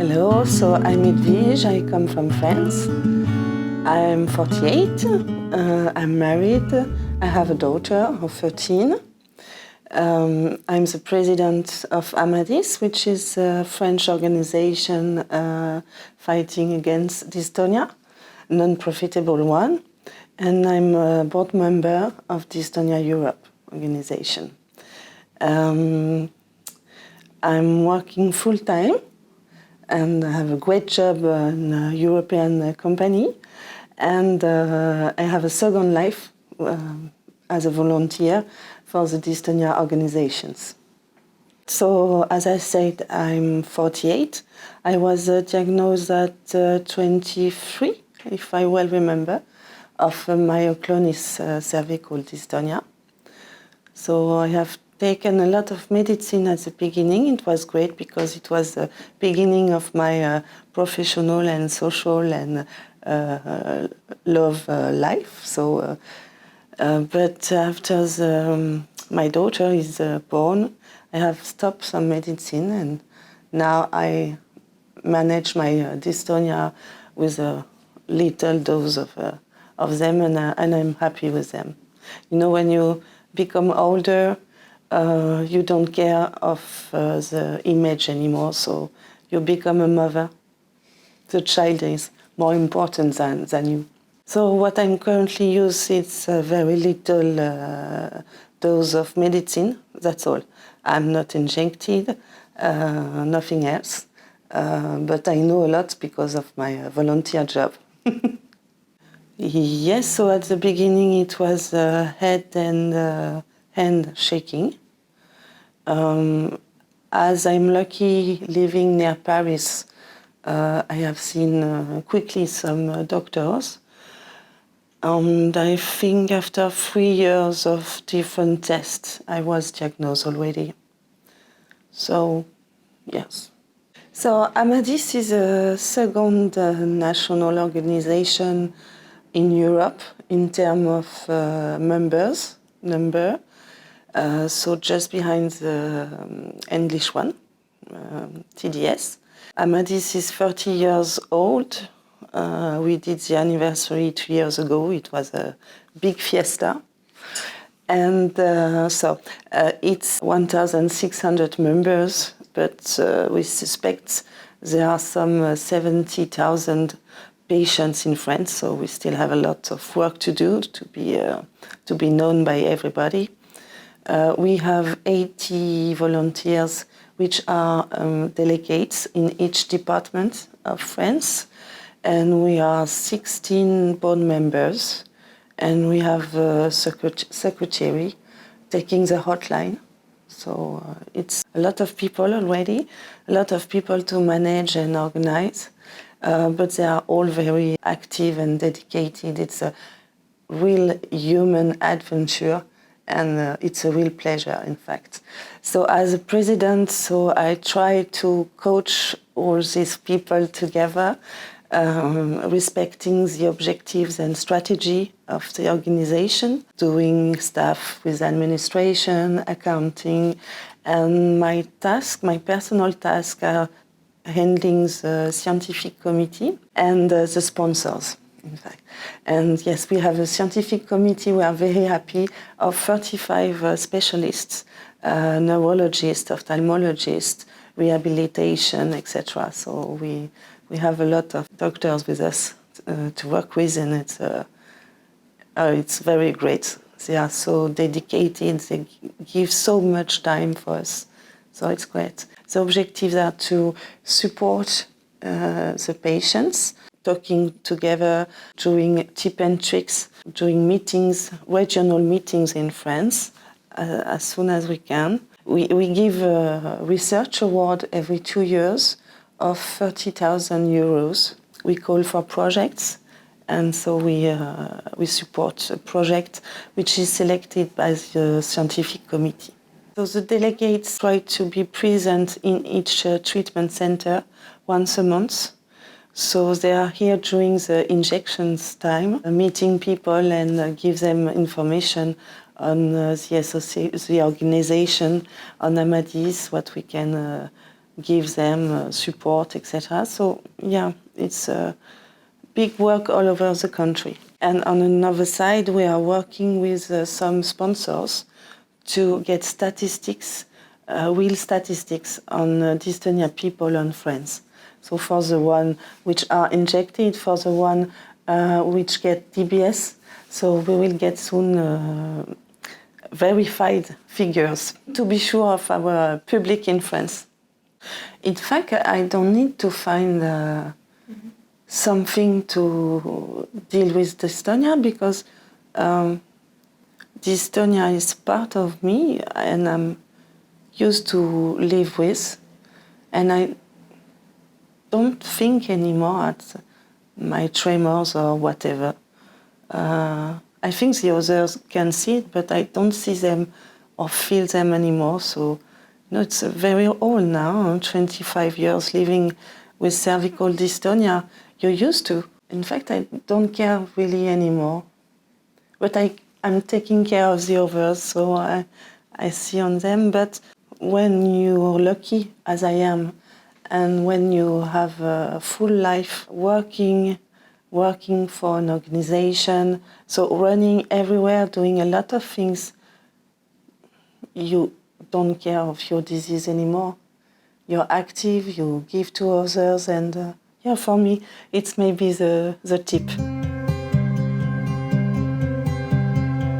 Hello, so I'm Edwige, I come from France. I'm 48, I'm married, I have a daughter of 13. I'm the president of AMADYS, which is a French organization fighting against dystonia, a non-profitable one. And I'm a board member of Dystonia Europe organization. I'm working full-time and I have a great job in a European company. And I have a second life as a volunteer for the Dystonia organizations. So, as I said, I'm 48. I was diagnosed at 23, if I well remember, of myoclonus cervical dystonia. So I have taken a lot of medicine at the beginning. It was great because it was the beginning of my professional and social and love life. So, but after my daughter is born, I have stopped some medicine, and now I manage my dystonia with a little dose of them, and I'm happy with them. You know, when you become older, you don't care of the image anymore, so you become a mother. The child is more important than you. So what I'm currently using is a very little dose of medicine, that's all. I'm not injected, nothing else, but I know a lot because of my volunteer job. Yes, so at the beginning it was head and hand shaking. As I'm lucky living near Paris, I have seen quickly some doctors. And I think after 3 years of different tests, I was diagnosed already. So, yes. So AMADYS is a second national organization in Europe in terms of number. So just behind the English one, TDS. AMADYS is 30 years old. We did the anniversary 2 years ago. It was a big fiesta. And so it's 1,600 members, but we suspect there are some 70,000 patients in France, so we still have a lot of work to do to be known by everybody. We have 80 volunteers, which are delegates in each department of France, and we are 16 board members, and we have a secretary taking the hotline. So it's a lot of people already, a lot of people to manage and organize, but they are all very active and dedicated. It's a real human adventure, and it's a real pleasure, in fact. So as a president, so I try to coach all these people together, respecting the objectives and strategy of the organization, doing stuff with administration, accounting, and my personal task are handling the scientific committee and the sponsors, in fact. And yes, we have a scientific committee. We are very happy of 35 specialists, neurologists, ophthalmologists, rehabilitation, etc. So we have a lot of doctors with us to work with, and it's very great. They are so dedicated, they give so much time for us, so it's great. The objectives are to support the patients, talking together, doing tip and tricks, doing meetings, regional meetings in France as soon as we can. We give a research award every 2 years of 30,000 euros. We call for projects, and so we support a project which is selected by the scientific committee. So the delegates try to be present in each treatment center once a month. So they are here during the injections time, meeting people and give them information on the organization, on AMADYS, what we can give them support, etc. So yeah, it's big work all over the country. And on another side, we are working with some sponsors to get statistics, real statistics on dystonia people in France. So for the one which are injected, for the one which get DBS, so we will get soon verified figures to be sure of our public in France. In fact, I don't need to find something to deal with dystonia because dystonia is part of me and I'm used to live with, and I don't think anymore at my tremors or whatever. I think the others can see it, but I don't see them or feel them anymore. So, it's very old now, 25 years living with cervical dystonia. You're used to. In fact, I don't care really anymore. But I'm taking care of the others, so I see on them. But when you're lucky, as I am, and when you have a full life working for an organization, so running everywhere, doing a lot of things, you don't care of your disease anymore. You're active, you give to others, and yeah, for me, it's maybe the tip.